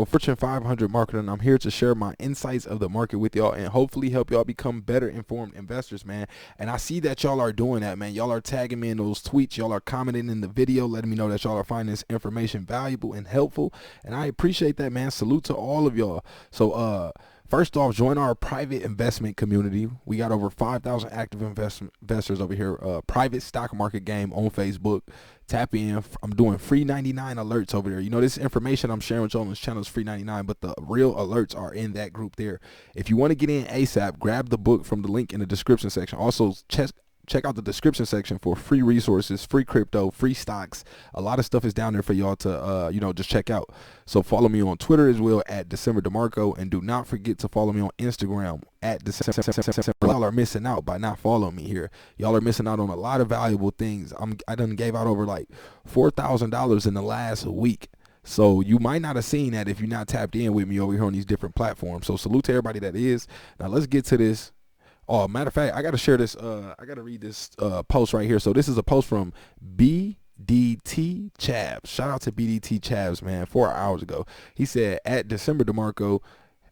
Fortune 500 marketer, and I'm here to share my insights of the market with y'all and hopefully help y'all become better informed investors, man. And I see that y'all are doing that, man. Y'all are tagging me in those tweets. Y'all are commenting in the video, letting me know that y'all are finding this information valuable and helpful. And I appreciate that, man. Salute to all of y'all. So, first off, join our private investment community. We got over 5,000 active investors over here. Private stock market game on Facebook. Tap in. I'm doing free 99 alerts over there. You know, this information I'm sharing with y'all on this channel is free 99, but the real alerts are in that group there. If you want to get in ASAP, grab the book from the link in the description section. Also, check out the description section for free resources, free crypto, free stocks. A lot of stuff is down there for y'all to just check out. So follow me on Twitter as well at DecemberDeMarco, and do not forget to follow me on Instagram at December. Y'all are missing out by not following me here. Y'all are missing out on a lot of valuable things. I done gave out over like $4,000 in the last week. So you might not have seen that if you're not tapped in with me over here on these different platforms. So salute to everybody that is. Now let's get to this. Oh, matter of fact, I got to share this. I got to read this post right here. So this is a post from BDT Chavs. Shout out to BDT Chavs, man, 4 hours ago. He said, at DecemberDeMarco,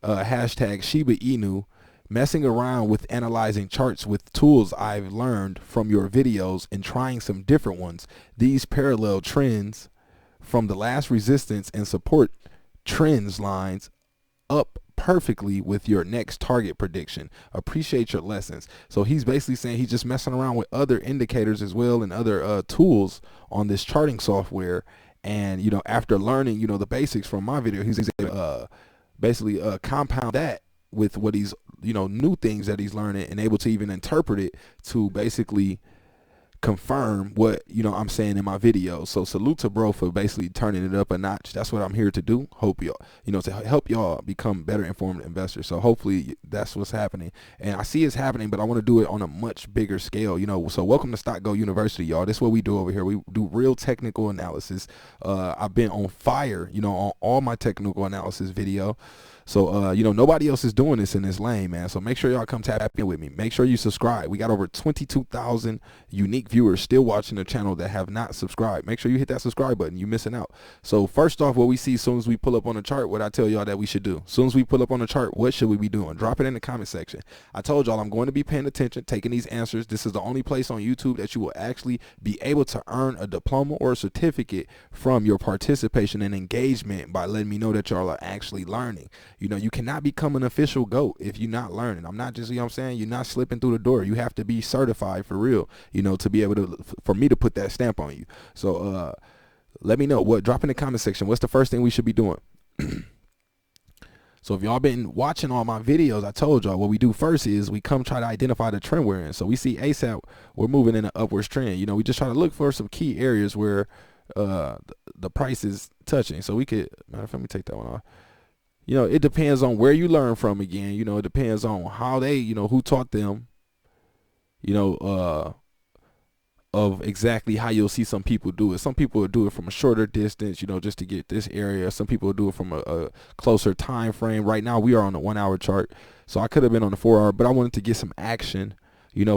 hashtag Shiba Inu, messing around with analyzing charts with tools I've learned from your videos and trying some different ones. These parallel trends from the last resistance and support trends lines up perfectly with your next target prediction. Appreciate your lessons. So he's basically saying he's just messing around with other indicators as well and other tools on this charting software. And after learning the basics from my video, he's basically compound that with what he's new things that he's learning and able to even interpret it to basically confirm what I'm saying in my video. So salute to bro for basically turning it up a notch. That's what I'm here to do. Hope y'all to help y'all become better informed investors. So hopefully that's what's happening, and I see it's happening, but I want to do it on a much bigger scale. So welcome to StockGo University, y'all. This is what we do over here. We do real technical analysis. I've been on fire on all my technical analysis video. So, nobody else is doing this in this lane, man. So make sure y'all come tap in with me. Make sure you subscribe. We got over 22,000 unique viewers still watching the channel that have not subscribed. Make sure you hit that subscribe button. You're missing out. So first off, what we see as soon as we pull up on the chart, what I tell y'all that we should do. As soon as we pull up on the chart, what should we be doing? Drop it in the comment section. I told y'all I'm going to be paying attention, taking these answers. This is the only place on YouTube that you will actually be able to earn a diploma or a certificate from your participation and engagement by letting me know that y'all are actually learning. You cannot become an official GOAT if you're not learning. I'm not just, you're not slipping through the door. You have to be certified for real, to be able to, for me to put that stamp on you. So let me know. Drop in the comment section. What's the first thing we should be doing? So if y'all been watching all my videos, I told y'all what we do first is we come try to identify the trend we're in. So we see ASAP, we're moving in an upwards trend. We just try to look for some key areas where the price is touching. So we could, matter of fact, let me take that one off. It depends on where you learn from again. It depends on how they, who taught them, of exactly how you'll see some people do it. Some people will do it from a shorter distance, just to get this area. Some people will do it from a closer time frame. Right now we are on a 1 hour chart. So I could have been on the 4 hour, but I wanted to get some action,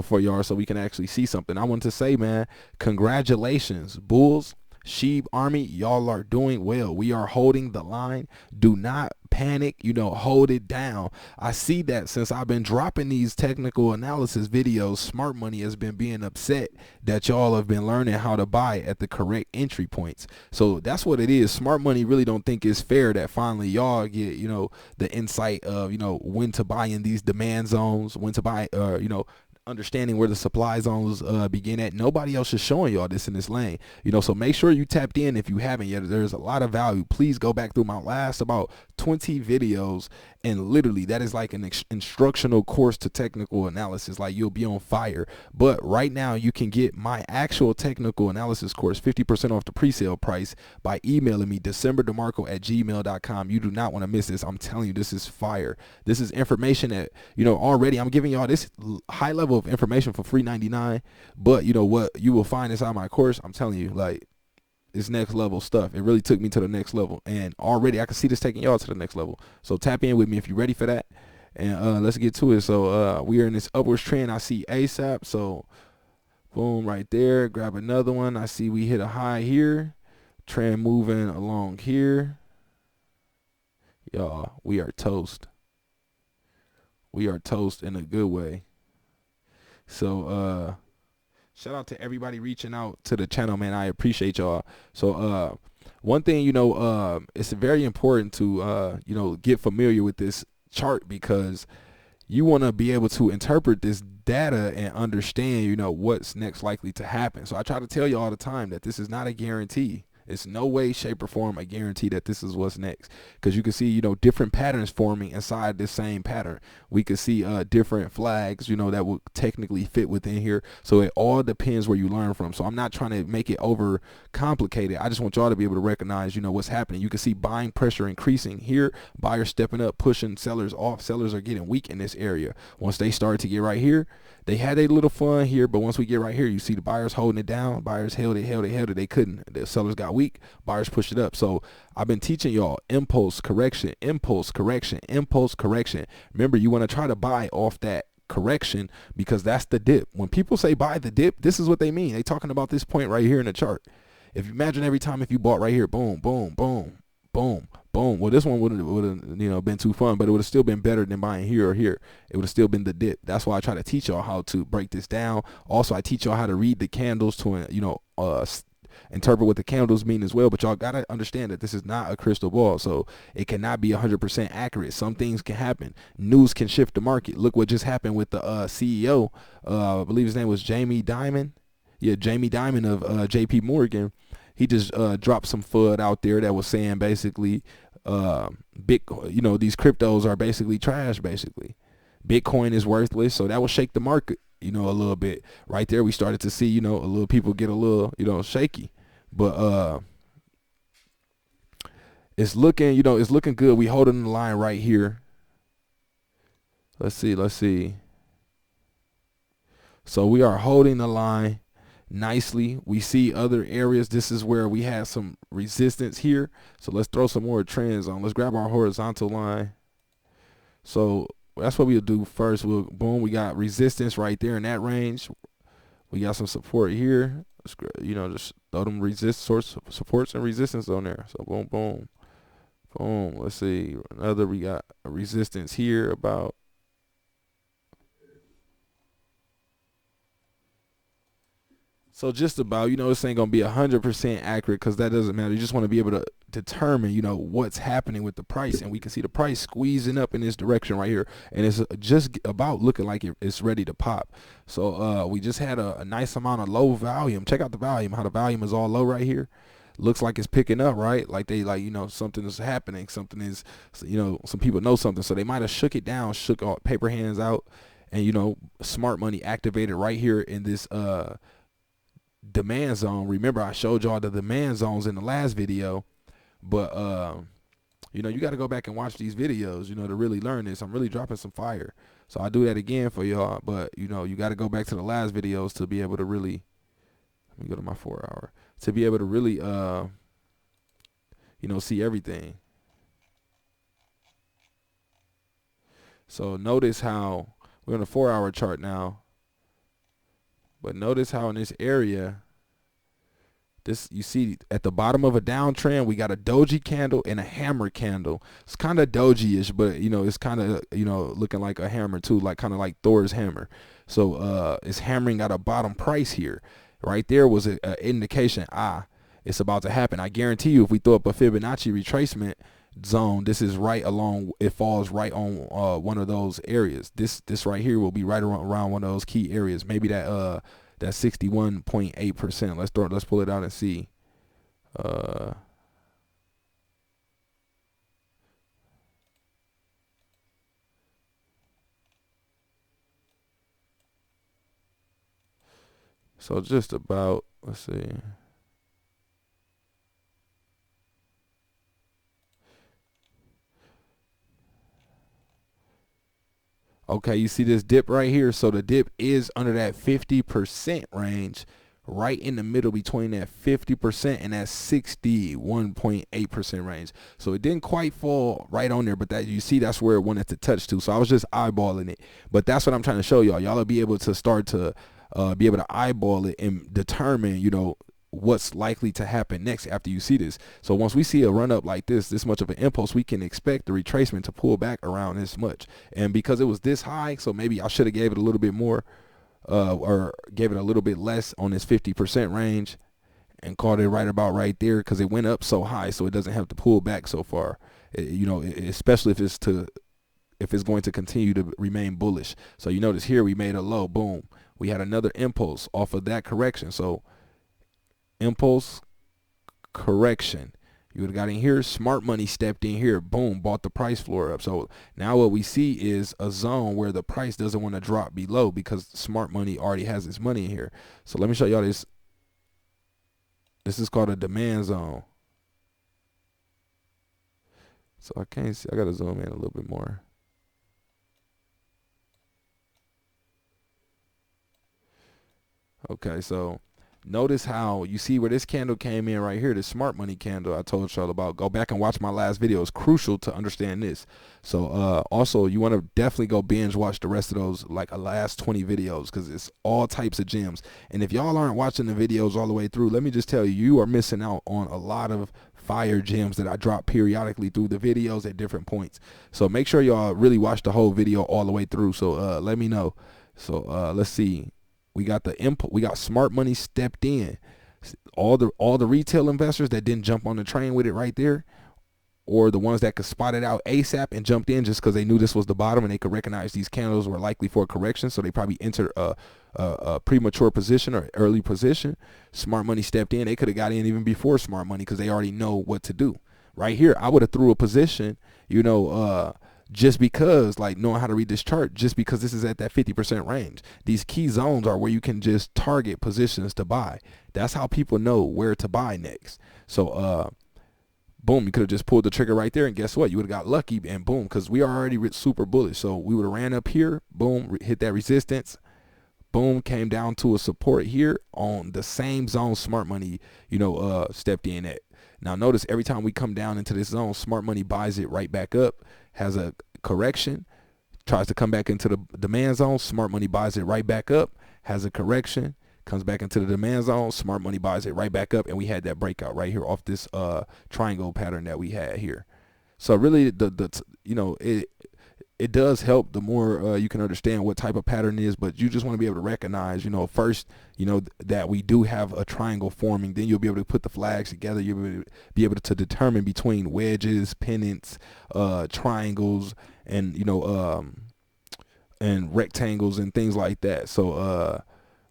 for y'all so we can actually see something. I wanted to say, man, congratulations, bulls. Sheep Army, y'all are doing well. We are holding the line. Do not panic, hold it down. I see that since I've been dropping these technical analysis videos, smart money has been being upset that y'all have been learning how to buy at the correct entry points. So that's what it is. Smart money really don't think it's fair that finally y'all get, the insight of, when to buy in these demand zones, when to buy, understanding where the supply zones begin at. Nobody else is showing y'all this in this lane, so make sure you tapped in if you haven't yet. There's a lot of value. Please go back through my last about 20 videos, and literally that is like an instructional course to technical analysis. Like, you'll be on fire. But right now you can get my actual technical analysis course 50% off the pre-sale price by emailing me DecemberDeMarco@gmail.com. You do not want to miss this. I'm telling you, this is fire. This is information that already I'm giving y'all this high level of information for free 99, but what you will find inside my course, I'm telling you, like, it's next level stuff. It really took me to the next level, and already I can see this taking y'all to the next level. So tap in with me if you're ready for that, and let's get to it. So we are in this upwards trend. I see ASAP, so boom, right there. Grab another one. I see we hit a high here, trend moving along here. Y'all, we are toast. We are toast in a good way. So shout out to everybody reaching out to the channel, man. I appreciate y'all. So one thing, it's very important to get familiar with this chart, because you want to be able to interpret this data and understand, what's next likely to happen. So I try to tell you all the time that this is not a guarantee. It's no way, shape, or form a guarantee that this is what's next, because you can see, different patterns forming inside this same pattern. We could see different flags, that will technically fit within here. So it all depends where you learn from. So I'm not trying to make it over complicated. I just want y'all to be able to recognize, what's happening. You can see buying pressure increasing here, buyers stepping up, pushing sellers off. Sellers are getting weak in this area. Once they start to get right here, they had a little fun here, but once we get right here, you see the buyers holding it down. Buyers held it. They couldn't. The sellers got weak. Buyers pushed it up. So I've been teaching y'all impulse correction, impulse correction, impulse correction. Remember, you want to try to buy off that correction, because that's the dip. When people say buy the dip, this is what they mean. They talking about this point right here in the chart. If you imagine every time if you bought right here, boom, boom, boom, boom, boom. Well, this one would have been too fun, but it would have still been better than buying here or here. It would have still been the dip. That's why I try to teach y'all how to break this down. Also, I teach y'all how to read the candles to interpret what the candles mean as well. But y'all gotta understand that this is not a crystal ball, so it cannot be 100% accurate. Some things can happen. News can shift the market. Look what just happened with the CEO. I believe his name was Jamie Dimon. Yeah, Jamie Dimon of JP Morgan. He just dropped some FUD out there that was saying basically Bitcoin, these cryptos are basically trash. Basically, Bitcoin is worthless. So that will shake the market, a little bit. Right there, we started to see, a little people get a little, shaky. But it's looking, it's looking good. We holding the line right here. Let's see. So we are holding the line nicely. We see other areas. This is where we have some resistance here. So let's throw some more trends on. Let's grab our horizontal line. So that's what we'll do first. Boom, we got resistance right there in that range. We got some support here. Just throw them supports and resistance on there. So boom, boom, boom. Let's see. We got a resistance here about. So just about, this ain't going to be 100% accurate, because that doesn't matter. You just want to be able to determine, what's happening with the price. And we can see the price squeezing up in this direction right here. And it's just about looking like it's ready to pop. So we just had a nice amount of low volume. Check out the volume, how the volume is all low right here. Looks like it's picking up, right? Like something is happening. Something is, some people know something. So they might have shook it down, shook all paper hands out. And, smart money activated right here in this demand zone. Remember, I showed y'all the demand zones in the last video, but you got to go back and watch these videos, to really learn this. I'm really dropping some fire, so I'll do that again for y'all. But you got to go back to the last videos to be able to really, let me go to my 4 hour, to be able to really see everything. So notice how we're on a 4 hour chart now. But notice how in this area, you see at the bottom of a downtrend, we got a doji candle and a hammer candle. It's kind of doji-ish, but it's kind of looking like a hammer too, like kind of like Thor's hammer. So it's hammering at a bottom price here. Right there was an indication, it's about to happen. I guarantee you, if we throw up a Fibonacci retracement zone, this is right along, it falls right on one of those areas. This right here will be right around one of those key areas. Maybe that 61.8%. Let's pull it out and see. So just about, let's see. Okay, you see this dip right here. So the dip is under that 50% range, right in the middle between that 50% and that 61.8% range. So it didn't quite fall right on there, but that you see that's where it wanted to touch to. So I was just eyeballing it. But that's what I'm trying to show y'all. Y'all will be able to start to be able to eyeball it and determine, what's likely to happen next after you see this. So once we see a run up like this much of an impulse, we can expect the retracement to pull back around this much. And because it was this high, so maybe I should have gave it a little bit more, or gave it a little bit less on this 50% range, and caught it right about right there, because it went up so high, so it doesn't have to pull back so far. Especially if it's going to continue to remain bullish. So you notice here we made a low, boom, we had another impulse off of that correction. So impulse, correction, you would have got in here, smart money stepped in here, boom, bought the price floor up. So now what we see is a zone where the price doesn't want to drop below, because smart money already has its money in here. So let me show y'all this. This is called a demand zone. So I can't see, I gotta zoom in a little bit more. Okay, so notice how you see where this candle came in right here, the smart money candle I told y'all about. Go back and watch my last video. It's crucial to understand this. So also you want to definitely go binge watch the rest of those, like last 20 videos, because it's all types of gems. And if y'all aren't watching the videos all the way through, let me just tell you, you are missing out on a lot of fire gems that I drop periodically through the videos at different points. So make sure y'all really watch the whole video all the way through. So let me know. So let's see. We got we got smart money stepped in. All the retail investors that didn't jump on the train with it right there, or the ones that could spot it out ASAP and jumped in just because they knew this was the bottom and they could recognize these candles were likely for a correction, so they probably entered a premature position or early position. Smart money stepped in. They could have got in even before smart money because they already know what to do. Right here, I would have threw a position, just because, like, knowing how to read this chart, just because this is at that 50% range. These key zones are where you can just target positions to buy. That's how people know where to buy next. So boom, you could have just pulled the trigger right there, and guess what, you would have got lucky, and boom, because we are already super bullish. So we would have ran up here, boom, hit that resistance, boom, came down to a support here on the same zone smart money stepped in at. Now notice every time we come down into this zone, smart money buys it right back up, has a correction, tries to come back into the demand zone, smart money buys it right back up, has a correction, comes back into the demand zone, smart money buys it right back up, and we had that breakout right here off this triangle pattern that we had here. So really it does help the more you can understand what type of pattern it is, but you just want to be able to recognize, first, that we do have a triangle forming. Then you'll be able to put the flags together. You'll be able to determine between wedges, pennants, triangles, and and rectangles and things like that. So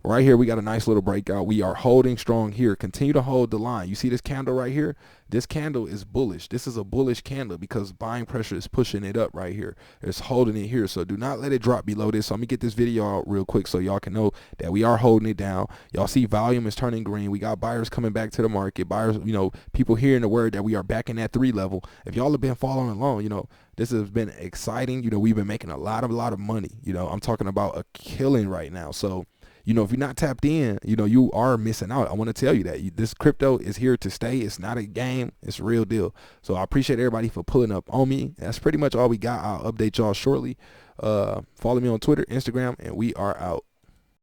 right here, we got a nice little breakout. We are holding strong here. Continue to hold the line. You see this candle right here? This candle is bullish. This is a bullish candle because buying pressure is pushing it up right here. It's holding it here. So do not let it drop below this. So let me get this video out real quick so y'all can know that we are holding it down. Y'all see volume is turning green. We got buyers coming back to the market. Buyers, people hearing the word that we are back in that 3 level. If y'all have been following along, this has been exciting. We've been making a lot of money. I'm talking about a killing right now. So if you're not tapped in, you are missing out. I want to tell you that this crypto is here to stay. It's not a game. It's a real deal. So I appreciate everybody for pulling up on me. That's pretty much all we got. I'll update y'all shortly. Follow me on Twitter, Instagram, and we are out.